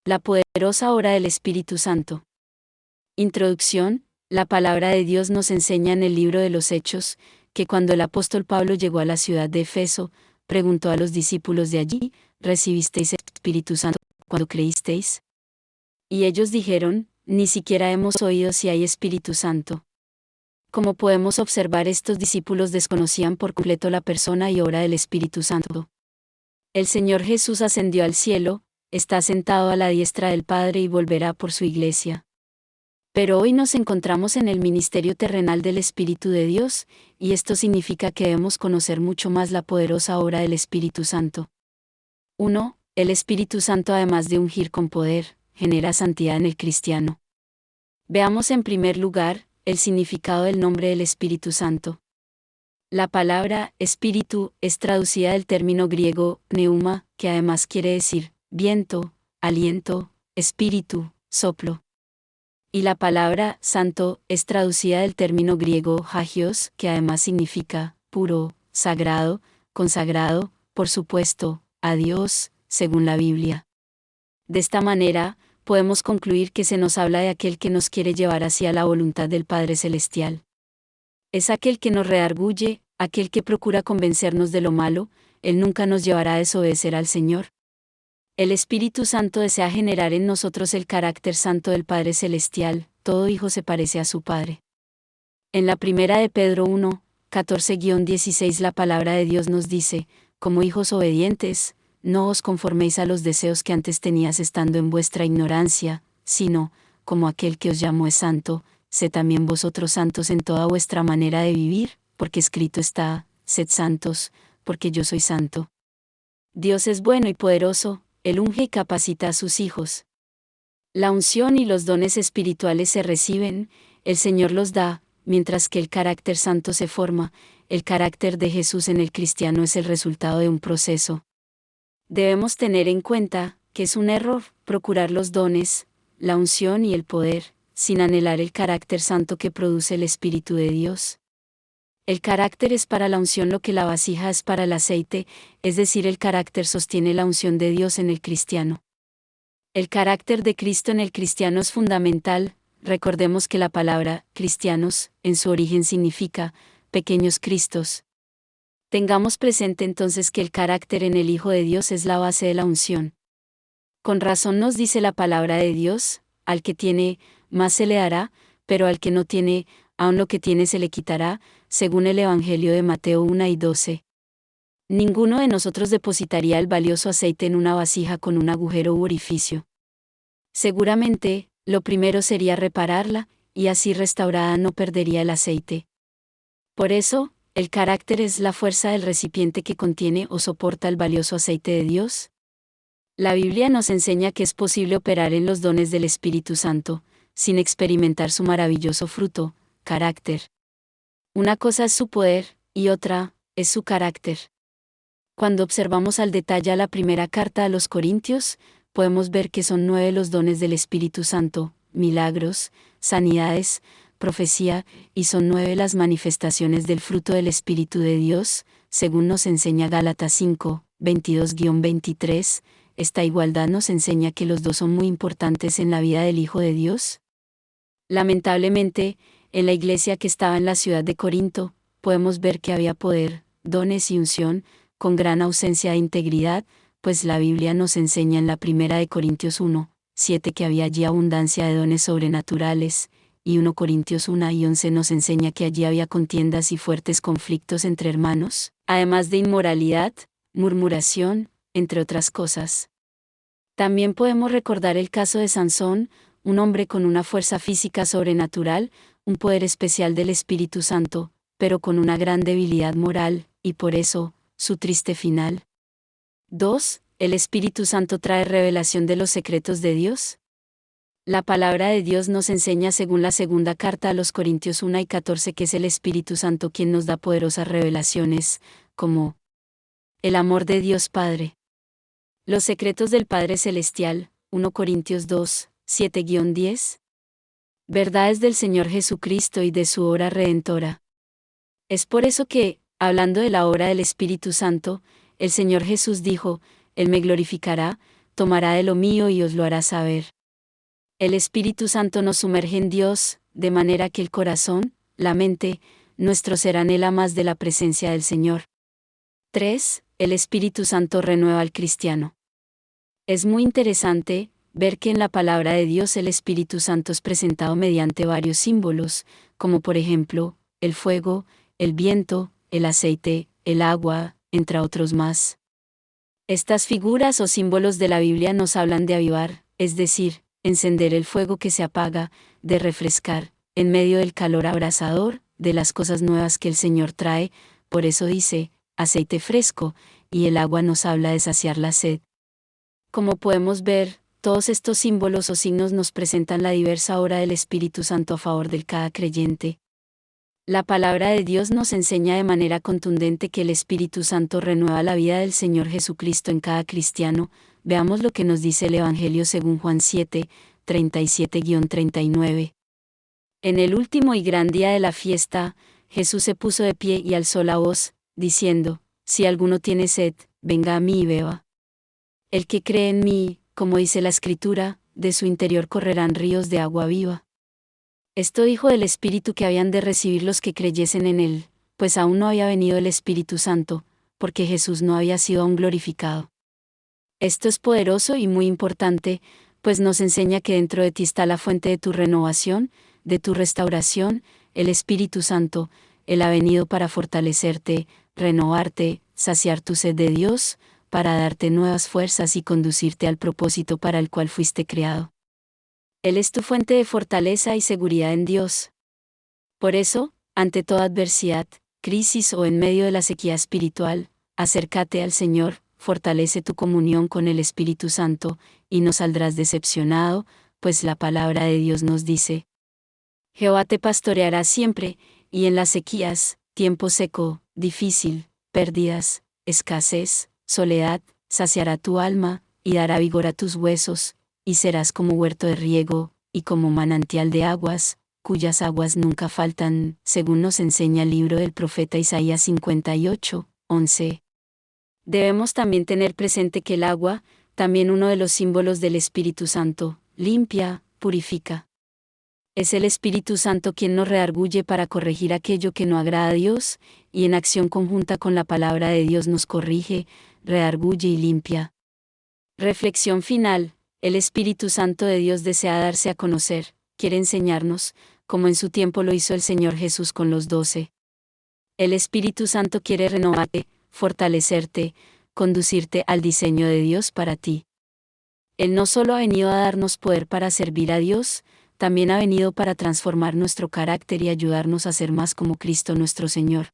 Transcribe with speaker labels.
Speaker 1: La poderosa obra del Espíritu Santo. Introducción. La palabra de Dios nos enseña en el libro de los Hechos, que cuando el apóstol Pablo llegó a la ciudad de Efeso, preguntó a los discípulos de allí: ¿recibisteis el Espíritu Santo cuando creísteis? Y ellos dijeron: ni siquiera hemos oído si hay Espíritu Santo. Como podemos observar, estos discípulos desconocían por completo la persona y obra del Espíritu Santo. El Señor Jesús ascendió al cielo, está sentado a la diestra del Padre y volverá por su iglesia. Pero hoy nos encontramos en el ministerio terrenal del Espíritu de Dios, y esto significa que debemos conocer mucho más la poderosa obra del Espíritu Santo. 1. El Espíritu Santo, además de ungir con poder, genera santidad en el cristiano. Veamos en primer lugar el significado del nombre del Espíritu Santo. La palabra espíritu es traducida del término griego pneuma, que además quiere decir viento, aliento, espíritu, soplo. Y la palabra santo es traducida del término griego hagios, que además significa puro, sagrado, consagrado, por supuesto, a Dios, según la Biblia. De esta manera, podemos concluir que se nos habla de aquel que nos quiere llevar hacia la voluntad del Padre Celestial. Es aquel que nos redarguye, aquel que procura convencernos de lo malo. Él nunca nos llevará a desobedecer al Señor. El Espíritu Santo desea generar en nosotros el carácter santo del Padre Celestial. Todo hijo se parece a su Padre. En la primera de Pedro 1, 14-16 la palabra de Dios nos dice: como hijos obedientes, no os conforméis a los deseos que antes tenías estando en vuestra ignorancia, sino, como aquel que os llamó es santo, sed también vosotros santos en toda vuestra manera de vivir, porque escrito está: sed santos, porque yo soy santo. Dios es bueno y poderoso, Él unge y capacita a sus hijos. La unción y los dones espirituales se reciben, el Señor los da, mientras que el carácter santo se forma. El carácter de Jesús en el cristiano es el resultado de un proceso. Debemos tener en cuenta que es un error procurar los dones, la unción y el poder, sin anhelar el carácter santo que produce el Espíritu de Dios. El carácter es para la unción lo que la vasija es para el aceite, es decir, el carácter sostiene la unción de Dios en el cristiano. El carácter de Cristo en el cristiano es fundamental. Recordemos que la palabra cristianos, en su origen significa pequeños cristos. Tengamos presente entonces que el carácter en el Hijo de Dios es la base de la unción. Con razón nos dice la palabra de Dios: al que tiene, más se le dará, pero al que no tiene, aun lo que tiene se le quitará, según el Evangelio de Mateo 1:12. Ninguno de nosotros depositaría el valioso aceite en una vasija con un agujero u orificio. Seguramente, lo primero sería repararla, y así restaurada no perdería el aceite. Por eso, el carácter es la fuerza del recipiente que contiene o soporta el valioso aceite de Dios. La Biblia nos enseña que es posible operar en los dones del Espíritu Santo, sin experimentar su maravilloso fruto, carácter. Una cosa es su poder, y otra, es su carácter. Cuando observamos al detalle la primera carta a los Corintios, podemos ver que son 9 los dones del Espíritu Santo: milagros, sanidades, profecía, y son 9 las manifestaciones del fruto del Espíritu de Dios, según nos enseña Gálatas 5, 22-23. Esta igualdad nos enseña que los dos son muy importantes en la vida del Hijo de Dios. Lamentablemente, en la iglesia que estaba en la ciudad de Corinto, podemos ver que había poder, dones y unción, con gran ausencia de integridad, pues la Biblia nos enseña en la primera de Corintios 1, 7 que había allí abundancia de dones sobrenaturales, y 1 Corintios 1:11 nos enseña que allí había contiendas y fuertes conflictos entre hermanos, además de inmoralidad, murmuración, entre otras cosas. También podemos recordar el caso de Sansón, un hombre con una fuerza física sobrenatural, un poder especial del Espíritu Santo, pero con una gran debilidad moral, y por eso, su triste final. 2. ¿El Espíritu Santo trae revelación de los secretos de Dios? La palabra de Dios nos enseña según la segunda carta a los Corintios 1:14 que es el Espíritu Santo quien nos da poderosas revelaciones, como el amor de Dios Padre. Los secretos del Padre Celestial, 1 Corintios 2, 7-10. Verdades del Señor Jesucristo y de su obra redentora. Es por eso que, hablando de la obra del Espíritu Santo, el Señor Jesús dijo: Él me glorificará, tomará de lo mío y os lo hará saber. El Espíritu Santo nos sumerge en Dios, de manera que el corazón, la mente, nuestro ser anhela más de la presencia del Señor. 3. El Espíritu Santo renueva al cristiano. Es muy interesante ver que en la palabra de Dios el Espíritu Santo es presentado mediante varios símbolos, como por ejemplo, el fuego, el viento, el aceite, el agua, entre otros más. Estas figuras o símbolos de la Biblia nos hablan de avivar, es decir, encender el fuego que se apaga, de refrescar, en medio del calor abrasador, de las cosas nuevas que el Señor trae, por eso dice, aceite fresco, y el agua nos habla de saciar la sed. Como podemos ver, todos estos símbolos o signos nos presentan la diversa obra del Espíritu Santo a favor de cada creyente. La palabra de Dios nos enseña de manera contundente que el Espíritu Santo renueva la vida del Señor Jesucristo en cada cristiano. Veamos lo que nos dice el Evangelio según Juan 7, 37-39. En el último y gran día de la fiesta, Jesús se puso de pie y alzó la voz, diciendo, si alguno tiene sed, venga a mí y beba. El que cree en mí, como dice la Escritura, de su interior correrán ríos de agua viva. Esto dijo del Espíritu que habían de recibir los que creyesen en él, pues aún no había venido el Espíritu Santo, porque Jesús no había sido aún glorificado. Esto es poderoso y muy importante, pues nos enseña que dentro de ti está la fuente de tu renovación, de tu restauración, el Espíritu Santo. Él ha venido para fortalecerte, renovarte, saciar tu sed de Dios, para darte nuevas fuerzas y conducirte al propósito para el cual fuiste creado. Él es tu fuente de fortaleza y seguridad en Dios. Por eso, ante toda adversidad, crisis o en medio de la sequía espiritual, acércate al Señor, fortalece tu comunión con el Espíritu Santo, y no saldrás decepcionado, pues la palabra de Dios nos dice: Jehová te pastoreará siempre, y en las sequías, tiempo seco, difícil, pérdidas, escasez, soledad, saciará tu alma, y dará vigor a tus huesos, y serás como huerto de riego, y como manantial de aguas, cuyas aguas nunca faltan, según nos enseña el libro del profeta Isaías 58, 11. Debemos también tener presente que el agua, también uno de los símbolos del Espíritu Santo, limpia, purifica. Es el Espíritu Santo quien nos redarguye para corregir aquello que no agrada a Dios, y en acción conjunta con la palabra de Dios nos corrige, redarguye y limpia. Reflexión final. El Espíritu Santo de Dios desea darse a conocer, quiere enseñarnos, como en su tiempo lo hizo el Señor Jesús con los 12. El Espíritu Santo quiere renovarte, fortalecerte, conducirte al diseño de Dios para ti. Él no solo ha venido a darnos poder para servir a Dios, también ha venido para transformar nuestro carácter y ayudarnos a ser más como Cristo nuestro Señor.